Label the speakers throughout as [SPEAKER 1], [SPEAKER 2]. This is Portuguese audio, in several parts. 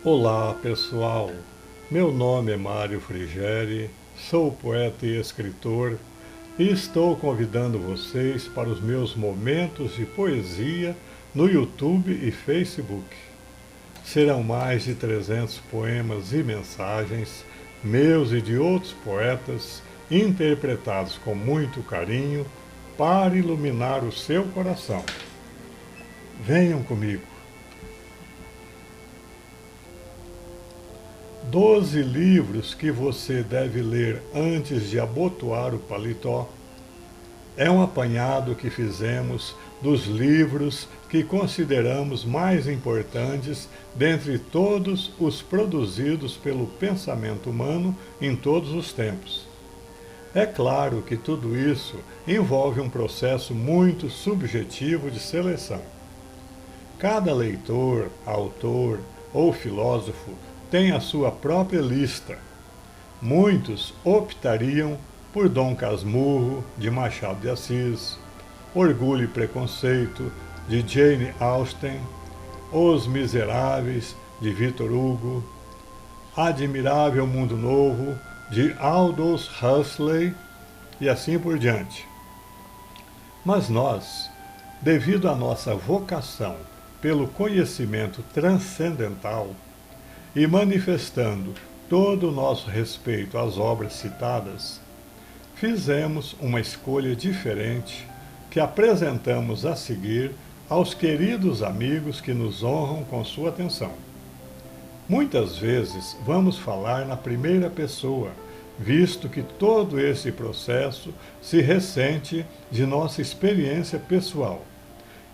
[SPEAKER 1] Olá pessoal, meu nome é Mário Frigeri, sou poeta e escritor e estou convidando vocês para os meus momentos de poesia no YouTube e Facebook. Serão mais de 300 poemas e mensagens, meus e de outros poetas, interpretados com muito carinho para iluminar o seu coração. Venham comigo. 12 livros que você deve ler antes de abotoar o paletó é um apanhado que fizemos dos livros que consideramos mais importantes dentre todos os produzidos pelo pensamento humano em todos os tempos. É claro que tudo isso envolve um processo muito subjetivo de seleção. Cada leitor, autor ou filósofo tem a sua própria lista. Muitos optariam por Dom Casmurro, de Machado de Assis, Orgulho e Preconceito, de Jane Austen, Os Miseráveis, de Victor Hugo, Admirável Mundo Novo, de Aldous Huxley, e assim por diante. Mas nós, devido à nossa vocação pelo conhecimento transcendental, e manifestando todo o nosso respeito às obras citadas, fizemos uma escolha diferente que apresentamos a seguir aos queridos amigos que nos honram com sua atenção. Muitas vezes vamos falar na primeira pessoa, visto que todo esse processo se ressente de nossa experiência pessoal,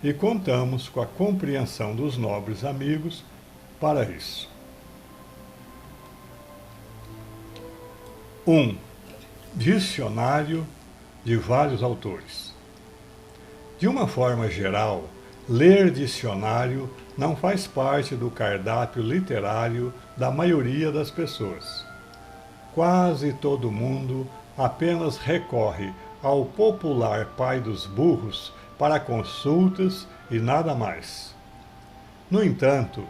[SPEAKER 1] e contamos com a compreensão dos nobres amigos para isso. 1. Dicionário de vários autores. De uma forma geral, ler dicionário não faz parte do cardápio literário da maioria das pessoas. Quase todo mundo apenas recorre ao popular pai dos burros para consultas e nada mais. No entanto,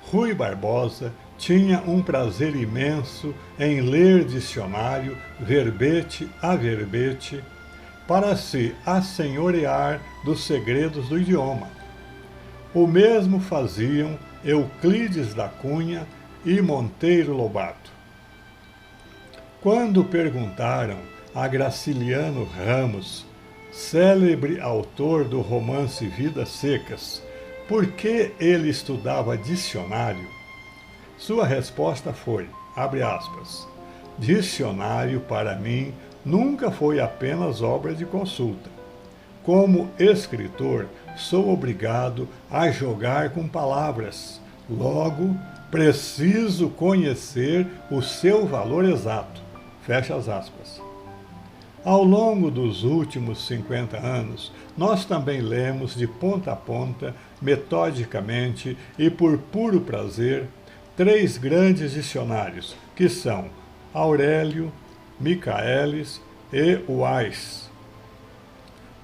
[SPEAKER 1] Rui Barbosa tinha um prazer imenso em ler dicionário, verbete a verbete, para se assenhorear dos segredos do idioma. O mesmo faziam Euclides da Cunha e Monteiro Lobato. Quando perguntaram a Graciliano Ramos, célebre autor do romance Vidas Secas, por que ele estudava dicionário, sua resposta foi, abre aspas, dicionário para mim nunca foi apenas obra de consulta. Como escritor, sou obrigado a jogar com palavras. Logo, preciso conhecer o seu valor exato. Fecha as aspas. Ao longo dos últimos 50 anos, nós também lemos de ponta a ponta, metodicamente e por puro prazer, 3 grandes dicionários, que são Aurélio, Michaelis e Wise.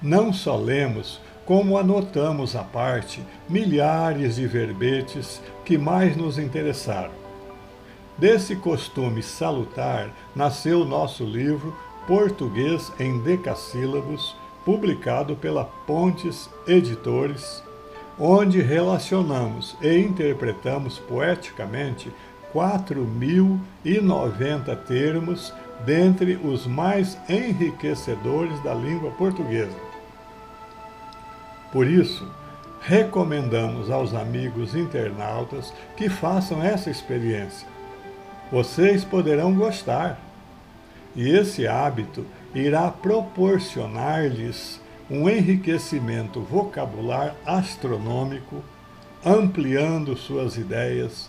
[SPEAKER 1] Não só lemos, como anotamos à parte milhares de verbetes que mais nos interessaram. Desse costume salutar nasceu nosso livro Português em Decassílabos, publicado pela Pontes Editores, onde relacionamos e interpretamos poeticamente 4.090 termos dentre os mais enriquecedores da língua portuguesa. Por isso, recomendamos aos amigos internautas que façam essa experiência. Vocês poderão gostar, e esse hábito irá proporcionar-lhes um enriquecimento vocabular astronômico, ampliando suas ideias,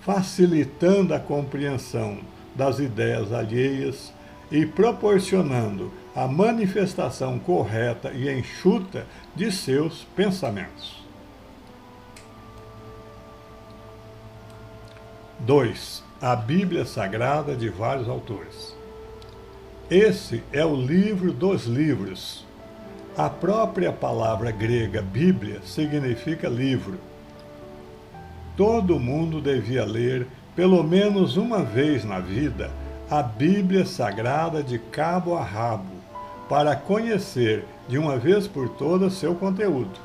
[SPEAKER 1] facilitando a compreensão das ideias alheias e proporcionando a manifestação correta e enxuta de seus pensamentos. 2. A Bíblia Sagrada de vários autores. Esse é o livro dos livros. A própria palavra grega Bíblia significa livro. Todo mundo devia ler, pelo menos uma vez na vida, a Bíblia Sagrada de cabo a rabo, para conhecer de uma vez por todas seu conteúdo.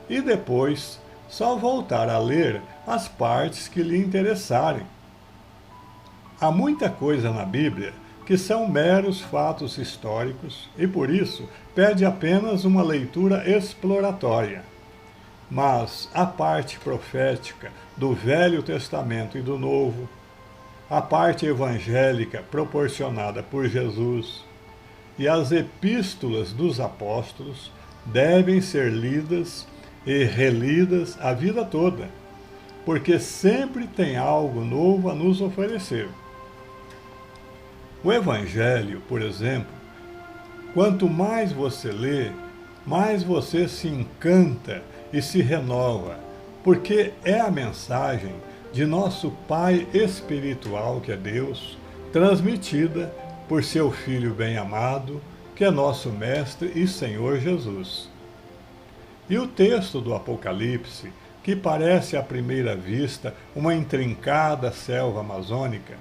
[SPEAKER 1] E depois, só voltar a ler as partes que lhe interessarem. Há muita coisa na Bíblia que são meros fatos históricos e, por isso, pede apenas uma leitura exploratória. Mas a parte profética do Velho Testamento e do Novo, a parte evangélica proporcionada por Jesus e as epístolas dos apóstolos devem ser lidas e relidas a vida toda, porque sempre tem algo novo a nos oferecer. O Evangelho, por exemplo, quanto mais você lê, mais você se encanta e se renova, porque é a mensagem de nosso Pai espiritual, que é Deus, transmitida por seu Filho bem-amado, que é nosso Mestre e Senhor Jesus. E o texto do Apocalipse, que parece à primeira vista uma intrincada selva amazônica,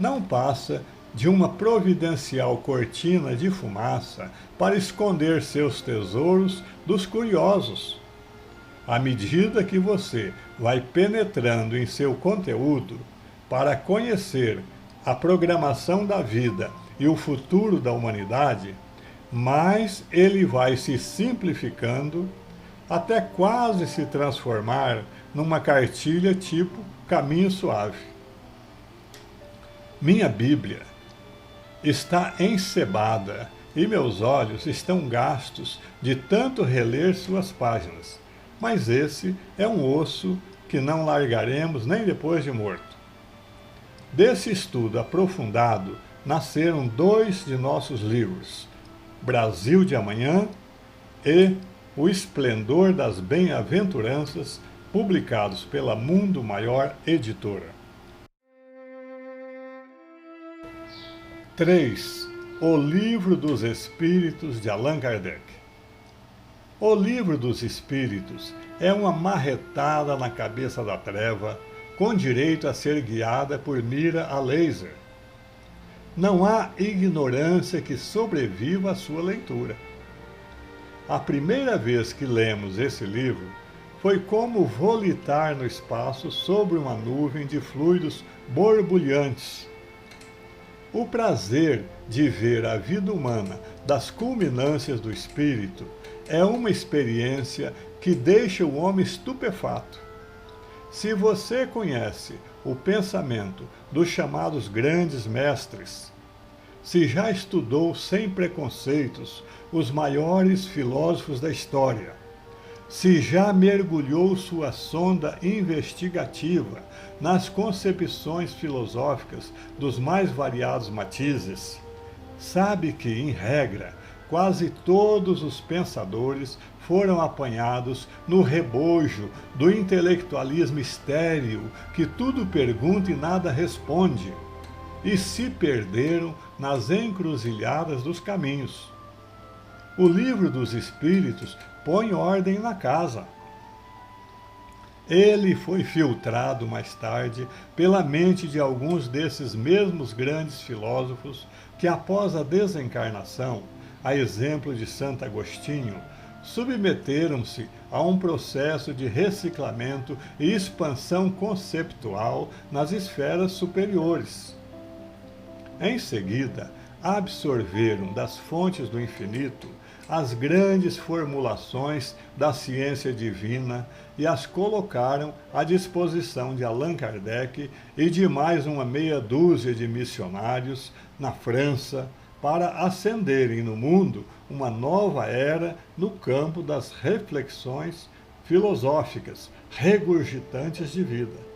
[SPEAKER 1] não passa de uma providencial cortina de fumaça para esconder seus tesouros dos curiosos. À medida que você vai penetrando em seu conteúdo para conhecer a programação da vida e o futuro da humanidade, mais ele vai se simplificando até quase se transformar numa cartilha tipo Caminho Suave. Minha Bíblia está encebada e meus olhos estão gastos de tanto reler suas páginas, mas esse é um osso que não largaremos nem depois de morto. Desse estudo aprofundado nasceram 2 de nossos livros, Brasil de Amanhã e O Esplendor das Bem-aventuranças, publicados pela Mundo Maior Editora. 3. O Livro dos Espíritos, de Allan Kardec. O Livro dos Espíritos é uma marretada na cabeça da treva, com direito a ser guiada por mira a laser. Não há ignorância que sobreviva à sua leitura. A primeira vez que lemos esse livro foi como volitar no espaço sobre uma nuvem de fluidos borbulhantes. O prazer de ver a vida humana das culminâncias do espírito é uma experiência que deixa o homem estupefato. Se você conhece o pensamento dos chamados grandes mestres, se já estudou sem preconceitos os maiores filósofos da história, se já mergulhou sua sonda investigativa nas concepções filosóficas dos mais variados matizes, sabe que, em regra, quase todos os pensadores foram apanhados no rebojo do intelectualismo estéril, que tudo pergunta e nada responde, e se perderam nas encruzilhadas dos caminhos. O Livro dos Espíritos põe ordem na casa. Ele foi filtrado mais tarde pela mente de alguns desses mesmos grandes filósofos que, após a desencarnação, a exemplo de Santo Agostinho, submeteram-se a um processo de reciclamento e expansão conceptual nas esferas superiores. Em seguida, absorveram das fontes do infinito as grandes formulações da ciência divina e as colocaram à disposição de Allan Kardec e de mais uma meia dúzia de missionários na França, para acenderem no mundo uma nova era no campo das reflexões filosóficas regurgitantes de vida.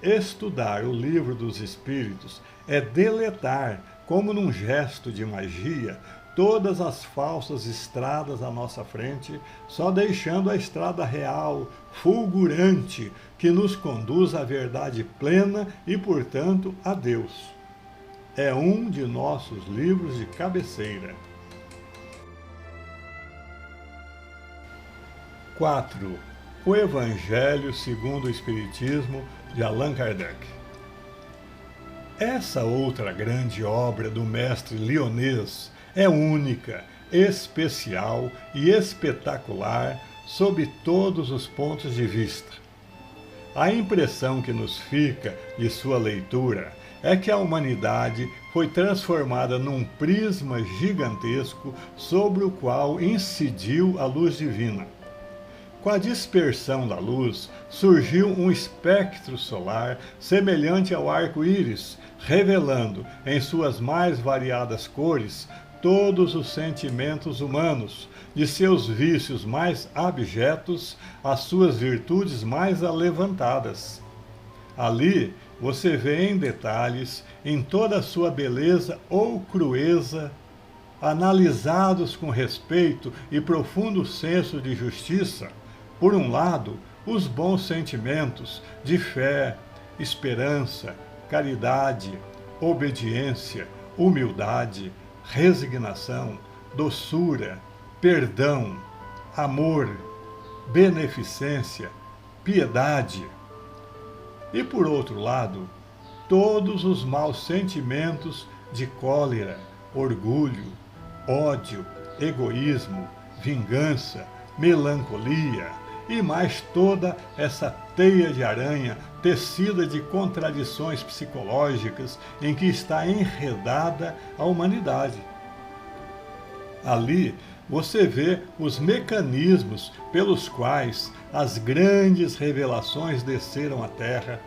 [SPEAKER 1] Estudar o Livro dos Espíritos é deletar, como num gesto de magia, todas as falsas estradas à nossa frente, só deixando a estrada real, fulgurante, que nos conduz à verdade plena e, portanto, a Deus. É um de nossos livros de cabeceira. 4. O Evangelho segundo o Espiritismo, de Allan Kardec. Essa outra grande obra do mestre lyonês é única, especial e espetacular sob todos os pontos de vista. A impressão que nos fica de sua leitura é que a humanidade foi transformada num prisma gigantesco sobre o qual incidiu a luz divina. Com a dispersão da luz, surgiu um espectro solar semelhante ao arco-íris, revelando, em suas mais variadas cores, todos os sentimentos humanos, de seus vícios mais abjetos às suas virtudes mais alevantadas. Ali você vê em detalhes, em toda a sua beleza ou crueza, analisados com respeito e profundo senso de justiça, por um lado, os bons sentimentos de fé, esperança, caridade, obediência, humildade, resignação, doçura, perdão, amor, beneficência, piedade. E por outro lado, todos os maus sentimentos de cólera, orgulho, ódio, egoísmo, vingança, melancolia, e mais toda essa teia de aranha tecida de contradições psicológicas em que está enredada a humanidade. Ali você vê os mecanismos pelos quais as grandes revelações desceram à Terra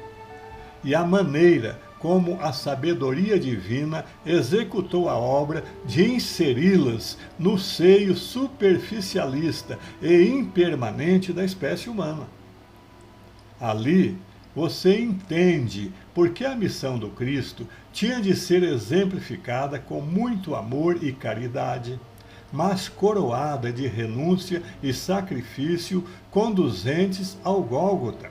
[SPEAKER 1] e a maneira como a sabedoria divina executou a obra de inseri-las no seio superficialista e impermanente da espécie humana. Ali, você entende por que a missão do Cristo tinha de ser exemplificada com muito amor e caridade, mas coroada de renúncia e sacrifício conduzentes ao Gólgota.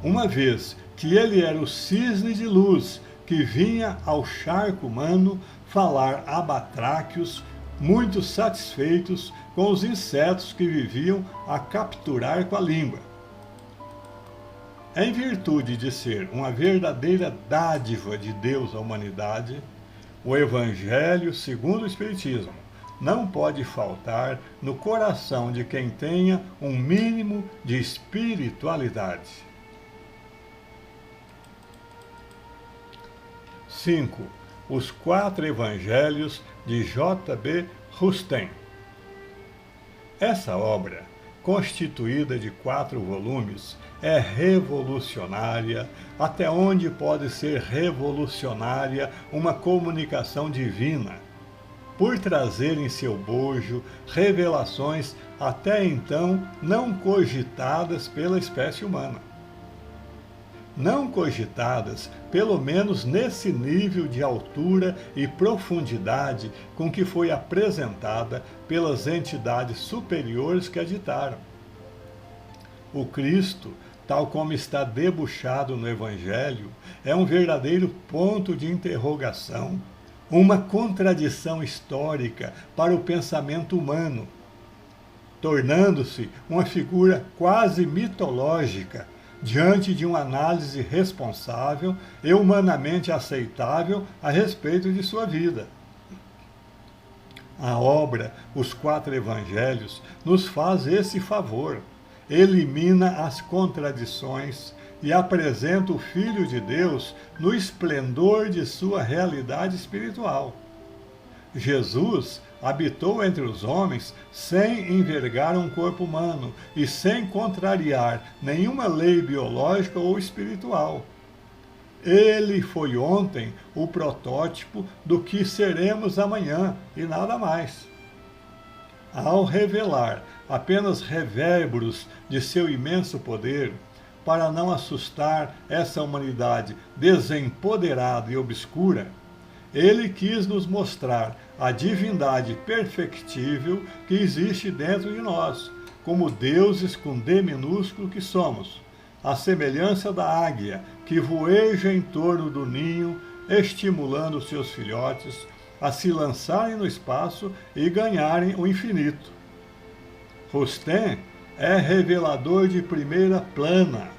[SPEAKER 1] Uma vez que ele era o cisne de luz que vinha ao charco humano falar a batráquios, muito satisfeitos com os insetos que viviam a capturar com a língua. Em virtude de ser uma verdadeira dádiva de Deus à humanidade, o Evangelho segundo o Espiritismo não pode faltar no coração de quem tenha um mínimo de espiritualidade. 5. Os 4 Evangelhos de J.B. Rustem. Essa obra, constituída de 4 volumes, é revolucionária, até onde pode ser revolucionária uma comunicação divina, por trazer em seu bojo revelações até então não cogitadas pela espécie humana. Não cogitadas, pelo menos nesse nível de altura e profundidade com que foi apresentada pelas entidades superiores que a ditaram. O Cristo, tal como está debuxado no Evangelho, é um verdadeiro ponto de interrogação, uma contradição histórica para o pensamento humano, tornando-se uma figura quase mitológica, diante de uma análise responsável e humanamente aceitável a respeito de sua vida. A obra Os 4 Evangelhos nos faz esse favor, elimina as contradições e apresenta o Filho de Deus no esplendor de sua realidade espiritual. Jesus habitou entre os homens sem envergar um corpo humano e sem contrariar nenhuma lei biológica ou espiritual. Ele foi ontem o protótipo do que seremos amanhã e nada mais. Ao revelar apenas revérberos de seu imenso poder, para não assustar essa humanidade desempoderada e obscura, ele quis nos mostrar a divindade perfectível que existe dentro de nós, como deuses com D minúsculo que somos, à semelhança da águia que voeja em torno do ninho, estimulando seus filhotes a se lançarem no espaço e ganharem o infinito. Rustem é revelador de primeira plana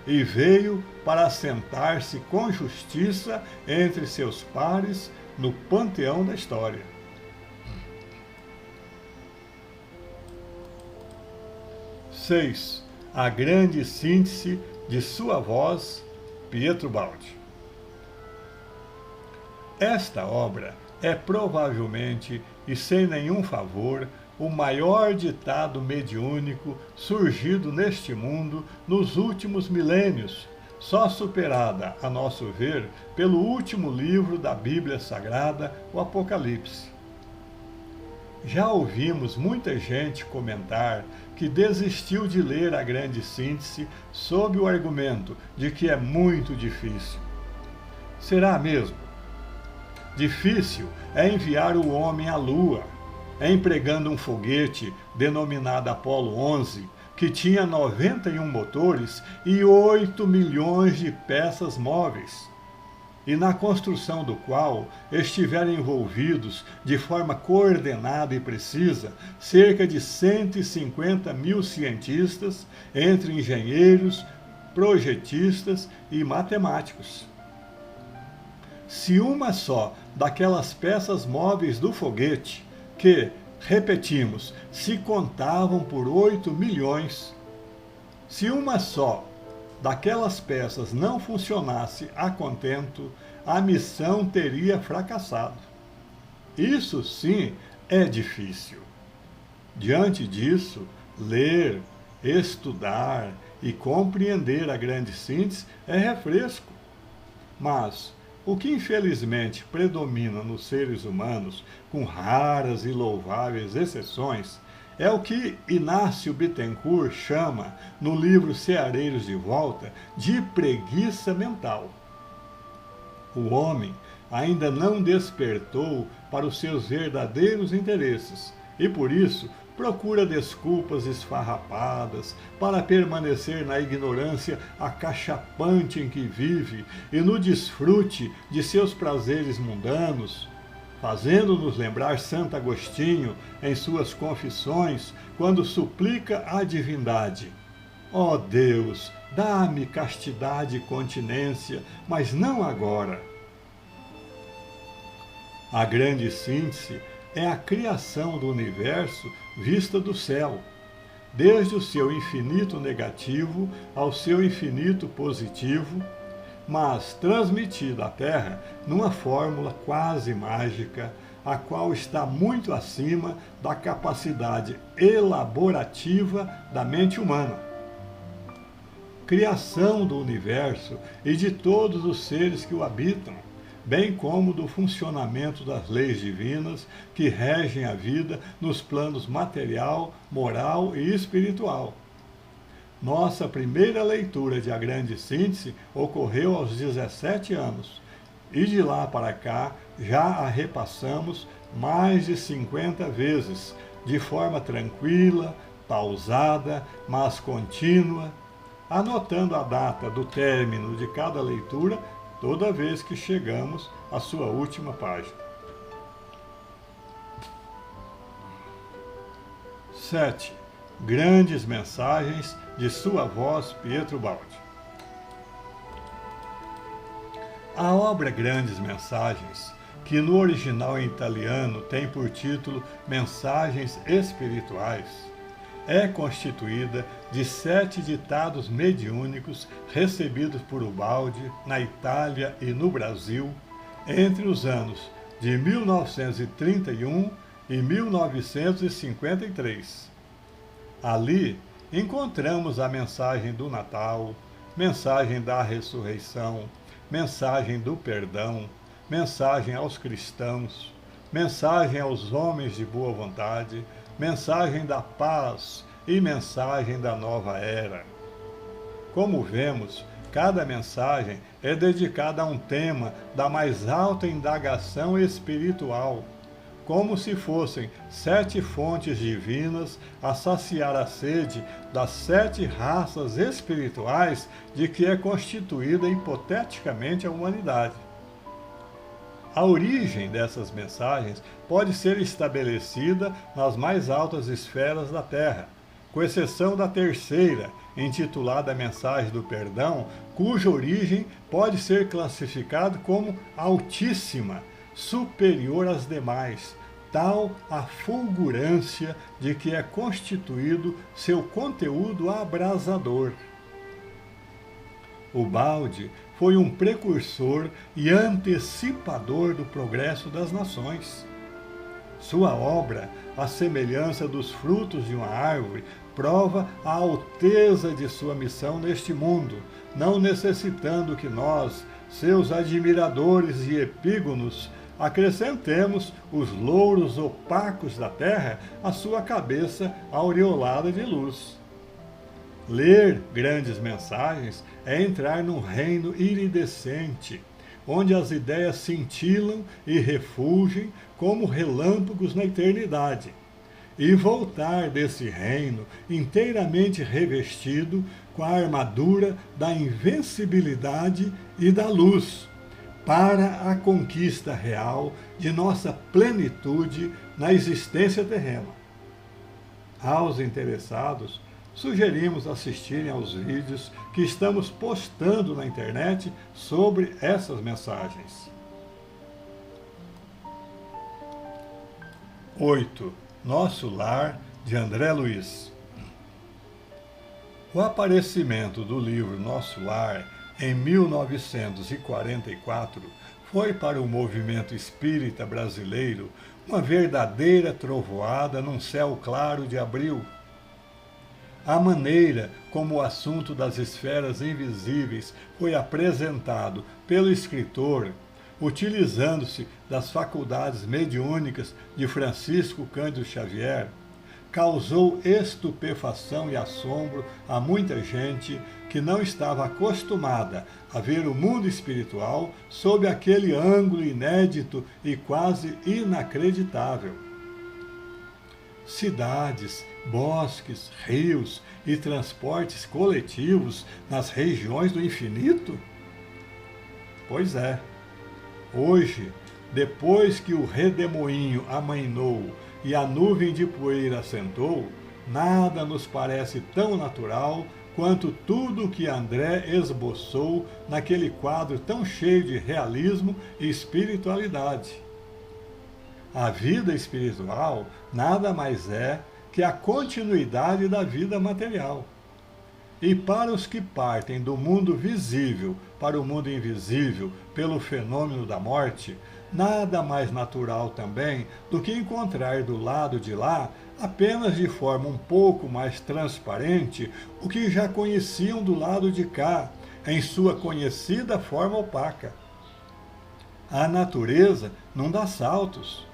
[SPEAKER 1] e veio para assentar-se com justiça entre seus pares no panteão da história. 6. A grande síntese de sua voz, Pietro Baldi. Esta obra é provavelmente, e sem nenhum favor, o maior ditado mediúnico surgido neste mundo nos últimos milênios, só superada, a nosso ver, pelo último livro da Bíblia Sagrada, o Apocalipse. Já ouvimos muita gente comentar que desistiu de ler a grande síntese sob o argumento de que é muito difícil. Será mesmo? Difícil é enviar o homem à Lua, empregando um foguete denominado Apolo 11, que tinha 91 motores e 8 milhões de peças móveis, e na construção do qual estiveram envolvidos de forma coordenada e precisa cerca de 150 mil cientistas, entre engenheiros, projetistas e matemáticos. Se uma só daquelas peças móveis do foguete, que, repetimos, se contavam por 8 milhões, se uma só daquelas peças não funcionasse a contento, a missão teria fracassado. Isso sim é difícil. Diante disso, ler, estudar e compreender a grande síntese é refresco. Mas o que infelizmente predomina nos seres humanos, com raras e louváveis exceções, é o que Inácio Bittencourt chama, no livro Ceareiros de Volta, de preguiça mental. O homem ainda não despertou para os seus verdadeiros interesses e, por isso, procura desculpas esfarrapadas para permanecer na ignorância acachapante em que vive e no desfrute de seus prazeres mundanos, fazendo-nos lembrar Santo Agostinho em suas confissões, quando suplica à divindade: ó Deus, dá-me castidade e continência, mas não agora. A grande síntese é a criação do universo vista do céu, desde o seu infinito negativo ao seu infinito positivo, mas transmitida à Terra numa fórmula quase mágica, a qual está muito acima da capacidade elaborativa da mente humana. Criação do universo e de todos os seres que o habitam, bem como do funcionamento das leis divinas que regem a vida nos planos material, moral e espiritual. Nossa primeira leitura de A Grande Síntese ocorreu aos 17 anos, e de lá para cá já a repassamos mais de 50 vezes, de forma tranquila, pausada, mas contínua, anotando a data do término de cada leitura toda vez que chegamos à sua última página. 7. Grandes mensagens de sua voz, Pietro Baldi. A obra Grandes Mensagens, que no original em italiano tem por título Mensagens Espirituais, é constituída de 7 ditados mediúnicos recebidos por Ubaldi na Itália e no Brasil entre os anos de 1931 e 1953. Ali encontramos a mensagem do Natal, mensagem da ressurreição, mensagem do perdão, mensagem aos cristãos, mensagem aos homens de boa vontade, mensagem da paz e mensagem da nova era. Como vemos, cada mensagem é dedicada a um tema da mais alta indagação espiritual, como se fossem 7 fontes divinas a saciar a sede das 7 raças espirituais de que é constituída hipoteticamente a humanidade. A origem dessas mensagens pode ser estabelecida nas mais altas esferas da Terra, com exceção da terceira, intitulada Mensagem do Perdão, cuja origem pode ser classificada como altíssima, superior às demais, tal a fulgurância de que é constituído seu conteúdo abrasador. O balde foi um precursor e antecipador do progresso das nações. Sua obra, à semelhança dos frutos de uma árvore, prova a alteza de sua missão neste mundo, não necessitando que nós, seus admiradores e epígonos, acrescentemos os louros opacos da terra à sua cabeça aureolada de luz. Ler grandes mensagens é entrar num reino iridescente, onde as ideias cintilam e refulgem como relâmpagos na eternidade, e voltar desse reino inteiramente revestido com a armadura da invencibilidade e da luz, para a conquista real de nossa plenitude na existência terrena. Aos interessados, sugerimos assistirem aos vídeos que estamos postando na internet sobre essas mensagens. 8. Nosso Lar, de André Luiz. O aparecimento do livro Nosso Lar em 1944 foi para o movimento espírita brasileiro uma verdadeira trovoada num céu claro de abril. A maneira como o assunto das esferas invisíveis foi apresentado pelo escritor, utilizando-se das faculdades mediúnicas de Francisco Cândido Xavier, causou estupefação e assombro a muita gente que não estava acostumada a ver o mundo espiritual sob aquele ângulo inédito e quase inacreditável. Cidades, bosques, rios e transportes coletivos nas regiões do infinito? Pois é. Hoje, depois que o redemoinho amainou e a nuvem de poeira assentou, nada nos parece tão natural quanto tudo o que André esboçou naquele quadro tão cheio de realismo e espiritualidade. A vida espiritual nada mais é que a continuidade da vida material. E para os que partem do mundo visível para o mundo invisível pelo fenômeno da morte, nada mais natural também do que encontrar do lado de lá, apenas de forma um pouco mais transparente, o que já conheciam do lado de cá, em sua conhecida forma opaca. A natureza não dá saltos.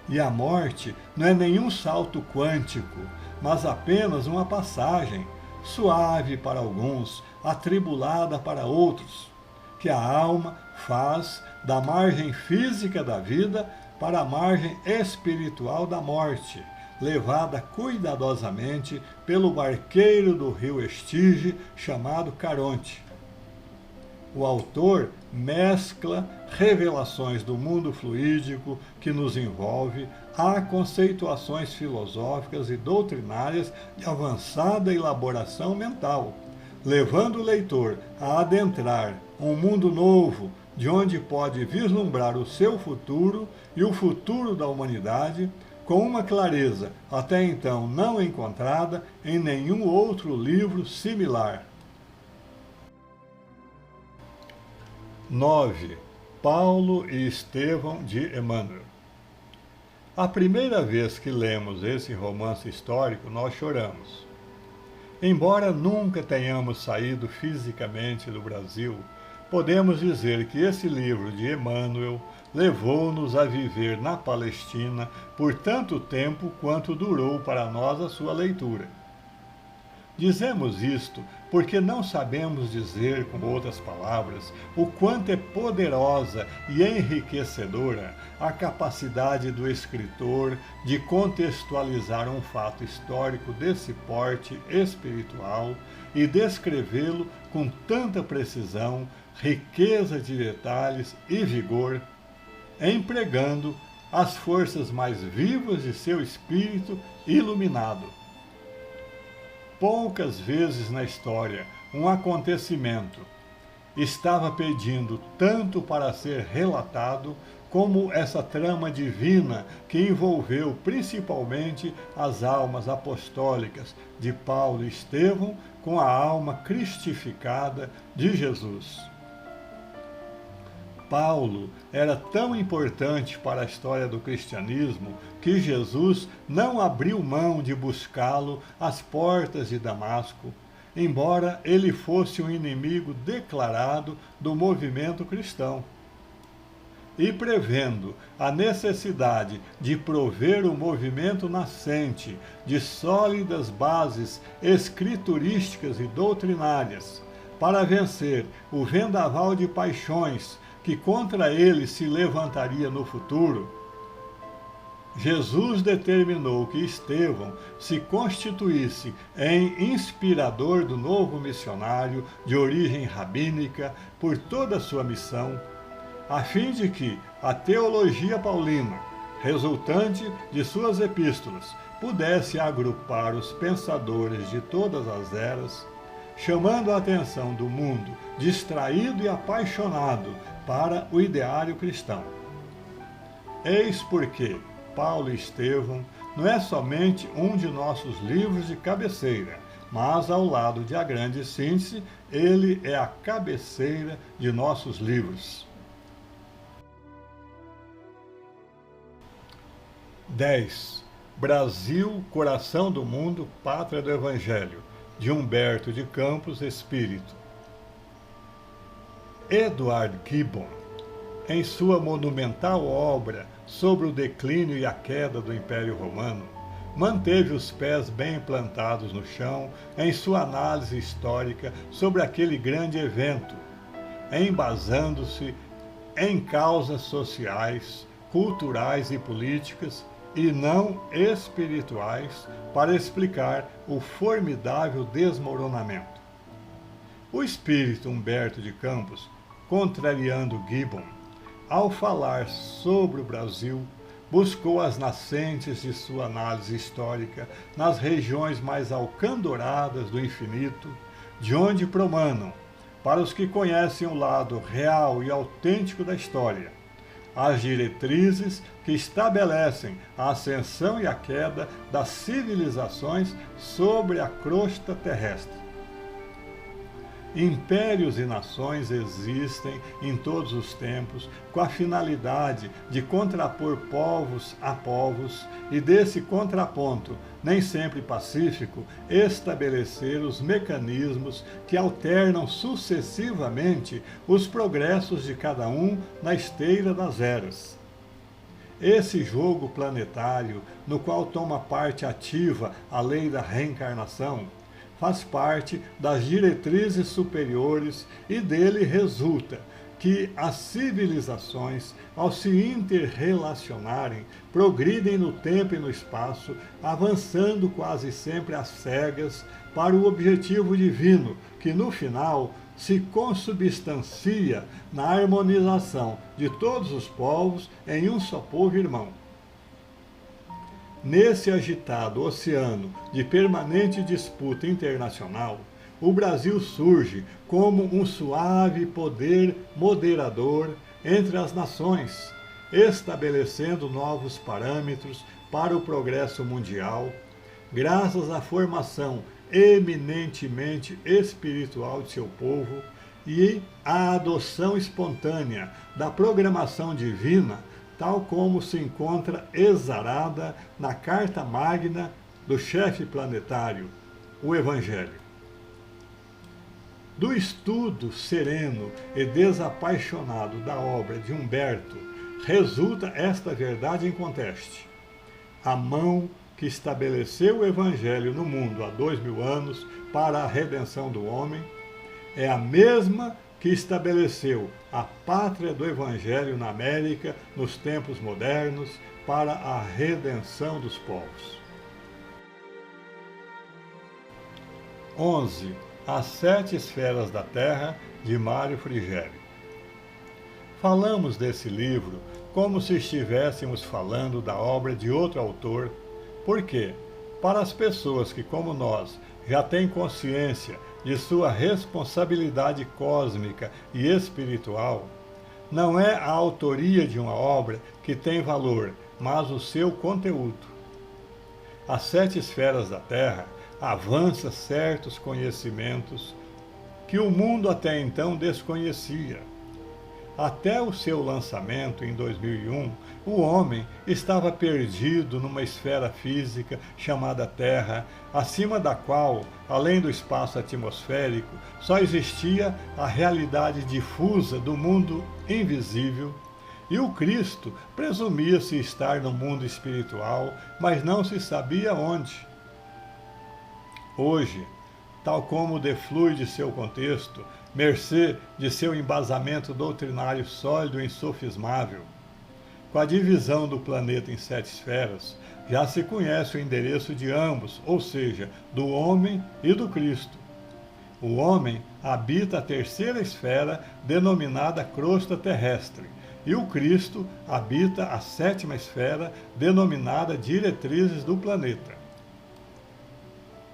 [SPEAKER 1] E a morte não é nenhum salto quântico, mas apenas uma passagem, suave para alguns, atribulada para outros, que a alma faz da margem física da vida para a margem espiritual da morte, levada cuidadosamente pelo barqueiro do rio Estige, chamado Caronte. O autor mescla revelações do mundo fluídico que nos envolve a conceituações filosóficas e doutrinárias de avançada elaboração mental, levando o leitor a adentrar um mundo novo, de onde pode vislumbrar o seu futuro e o futuro da humanidade, com uma clareza até então não encontrada em nenhum outro livro similar. 9. Paulo e Estevão de Emmanuel. A primeira vez que lemos esse romance histórico, nós choramos. Embora nunca tenhamos saído fisicamente do Brasil, podemos dizer que esse livro de Emmanuel levou-nos a viver na Palestina por tanto tempo quanto durou para nós a sua leitura. Dizemos isto porque não sabemos dizer, com outras palavras, o quanto é poderosa e enriquecedora a capacidade do escritor de contextualizar um fato histórico desse porte espiritual e descrevê-lo com tanta precisão, riqueza de detalhes e vigor, empregando as forças mais vivas de seu espírito iluminado. poucas vezes na história um acontecimento estava pedindo tanto para ser relatado como essa trama divina que envolveu principalmente as almas apostólicas de Paulo e Estevão com a alma cristificada de Jesus. Paulo era tão importante para a história do cristianismo que Jesus não abriu mão de buscá-lo às portas de Damasco, embora ele fosse um inimigo declarado do movimento cristão. E prevendo a necessidade de prover o movimento nascente de sólidas bases escriturísticas e doutrinárias, para vencer o vendaval de paixões que contra ele se levantaria no futuro, Jesus determinou que Estevão se constituísse em inspirador do novo missionário de origem rabínica por toda a sua missão, a fim de que a teologia paulina, resultante de suas epístolas, pudesse agrupar os pensadores de todas as eras, chamando a atenção do mundo distraído e apaixonado para o ideário cristão. Eis porque Paulo e Estevão não é somente um de nossos livros de cabeceira, mas ao lado de A Grande Síntese, ele é a cabeceira de nossos livros. 10. Brasil, Coração do Mundo, Pátria do Evangelho, de Humberto de Campos, Espírito. Edward Gibbon, em sua monumental obra sobre o declínio e a queda do Império Romano, manteve os pés bem plantados no chão em sua análise histórica sobre aquele grande evento, embasando-se em causas sociais, culturais e políticas e não espirituais para explicar o formidável desmoronamento. O espírito Humberto de Campos, contrariando Gibbon, ao falar sobre o Brasil, buscou as nascentes de sua análise histórica nas regiões mais alcandoradas do infinito, de onde promanam, para os que conhecem o lado real e autêntico da história, as diretrizes que estabelecem a ascensão e a queda das civilizações sobre a crosta terrestre. Impérios e nações existem em todos os tempos com a finalidade de contrapor povos a povos e desse contraponto, nem sempre pacífico, estabelecer os mecanismos que alternam sucessivamente os progressos de cada um na esteira das eras. Esse jogo planetário, no qual toma parte ativa a lei da reencarnação, faz parte das diretrizes superiores e dele resulta que as civilizações, ao se interrelacionarem, progridem no tempo e no espaço, avançando quase sempre às cegas para o objetivo divino, que no final se consubstancia na harmonização de todos os povos em um só povo irmão. Nesse agitado oceano de permanente disputa internacional, o Brasil surge como um suave poder moderador entre as nações, estabelecendo novos parâmetros para o progresso mundial, graças à formação eminentemente espiritual de seu povo e à adoção espontânea da programação divina, tal como se encontra exarada na Carta Magna do chefe planetário, o Evangelho. Do estudo sereno e desapaixonado da obra de Humberto, resulta esta verdade inconteste. A mão que estabeleceu o Evangelho no mundo há 2000 anos para a redenção do homem é a mesma que estabeleceu a pátria do Evangelho na América nos tempos modernos para a redenção dos povos. 11. As 7 Esferas da Terra, de Mário Frigério. Falamos desse livro como se estivéssemos falando da obra de outro autor, porque, para as pessoas que, como nós, já tem consciência de sua responsabilidade cósmica e espiritual, não é a autoria de uma obra que tem valor, mas o seu conteúdo. As 7 esferas da Terra avançam certos conhecimentos que o mundo até então desconhecia. Até o seu lançamento em 2001, o homem estava perdido numa esfera física chamada Terra, acima da qual, além do espaço atmosférico, só existia a realidade difusa do mundo invisível. E o Cristo presumia-se estar no mundo espiritual, mas não se sabia onde. Hoje, tal como deflui de seu contexto, mercê de seu embasamento doutrinário sólido e insofismável, com a divisão do planeta em 7 esferas, já se conhece o endereço de ambos, ou seja, do homem e do Cristo. O homem habita a 3ª esfera, denominada crosta terrestre, e o Cristo habita a 7ª esfera, denominada diretrizes do planeta.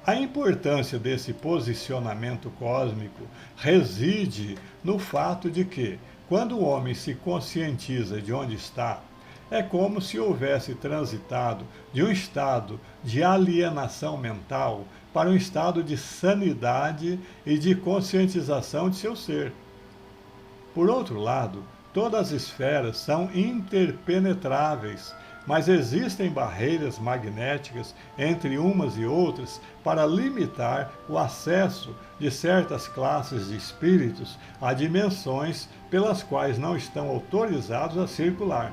[SPEAKER 1] A importância desse posicionamento cósmico reside no fato de que, quando o homem se conscientiza de onde está, é como se houvesse transitado de um estado de alienação mental para um estado de sanidade e de conscientização de seu ser. Por outro lado, todas as esferas são interpenetráveis, mas existem barreiras magnéticas entre umas e outras para limitar o acesso de certas classes de espíritos a dimensões pelas quais não estão autorizados a circular.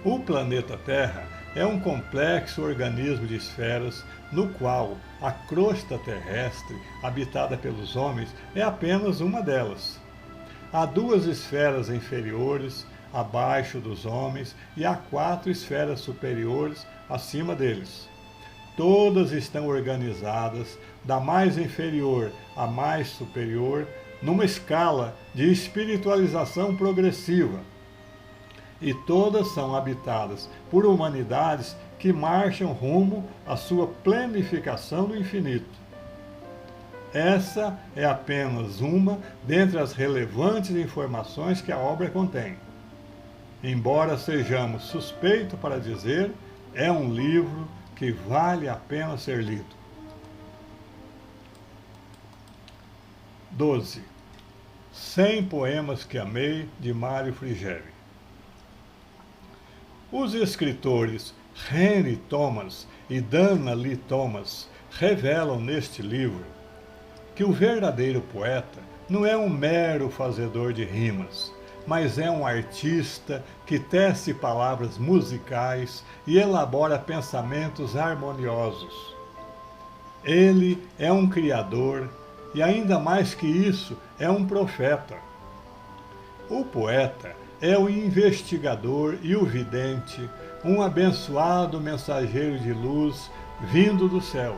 [SPEAKER 1] O planeta Terra é um complexo organismo de esferas no qual a crosta terrestre, habitada pelos homens, é apenas uma delas. Há 2 esferas inferiores abaixo dos homens e há 4 esferas superiores acima deles. Todas estão organizadas da mais inferior à mais superior numa escala de espiritualização progressiva. E todas são habitadas por humanidades que marcham rumo à sua planificação do infinito. Essa é apenas uma dentre as relevantes informações que a obra contém. Embora sejamos suspeitos para dizer, é um livro que vale a pena ser lido. 12. 100 poemas que amei, de Mário Frigeri. Os escritores Henry Thomas e Dana Lee Thomas revelam neste livro que o verdadeiro poeta não é um mero fazedor de rimas, mas é um artista que tece palavras musicais e elabora pensamentos harmoniosos. Ele é um criador e, ainda mais que isso, é um profeta. O poeta é o investigador e o vidente, um abençoado mensageiro de luz vindo do céu.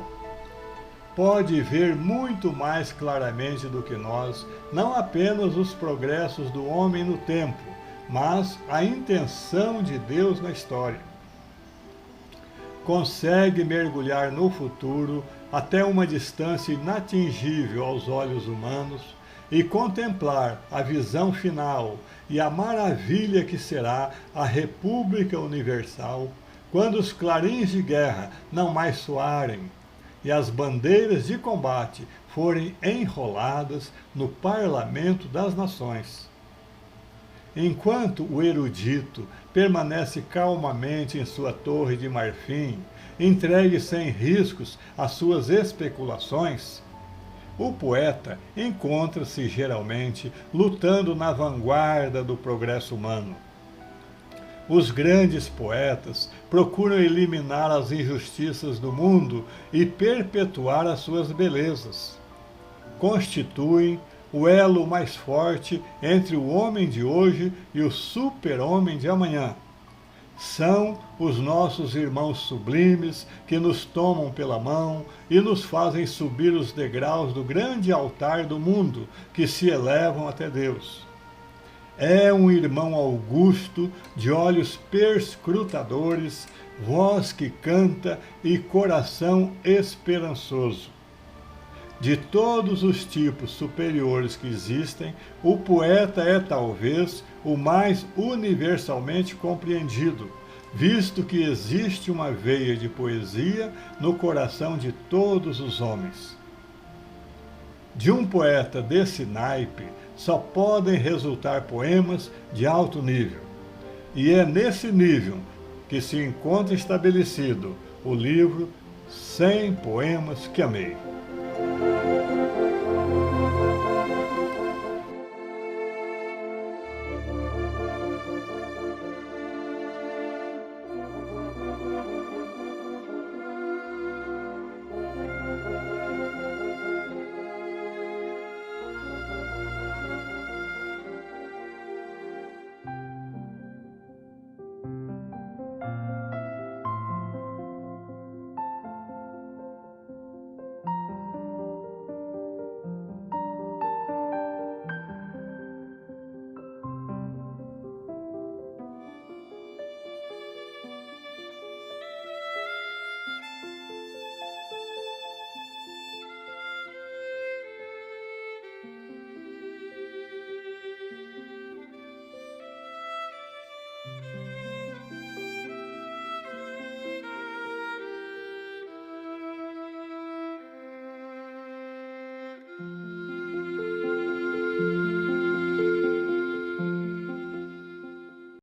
[SPEAKER 1] Pode ver muito mais claramente do que nós, não apenas os progressos do homem no tempo, mas a intenção de Deus na história. Consegue mergulhar no futuro até uma distância inatingível aos olhos humanos e contemplar a visão final e a maravilha que será a República Universal, quando os clarins de guerra não mais soarem e as bandeiras de combate forem enroladas no parlamento das nações. Enquanto o erudito permanece calmamente em sua torre de marfim, entregue sem riscos às suas especulações, o poeta encontra-se geralmente lutando na vanguarda do progresso humano. Os grandes poetas procuram eliminar as injustiças do mundo e perpetuar as suas belezas. Constituem o elo mais forte entre o homem de hoje e o super-homem de amanhã. São os nossos irmãos sublimes que nos tomam pela mão e nos fazem subir os degraus do grande altar do mundo que se elevam até Deus. É um irmão augusto, de olhos perscrutadores, voz que canta e coração esperançoso. De todos os tipos superiores que existem, o poeta é talvez o mais universalmente compreendido, visto que existe uma veia de poesia no coração de todos os homens. De um poeta desse naipe só podem resultar poemas de alto nível. E é nesse nível que se encontra estabelecido o livro 100 Poemas que Amei.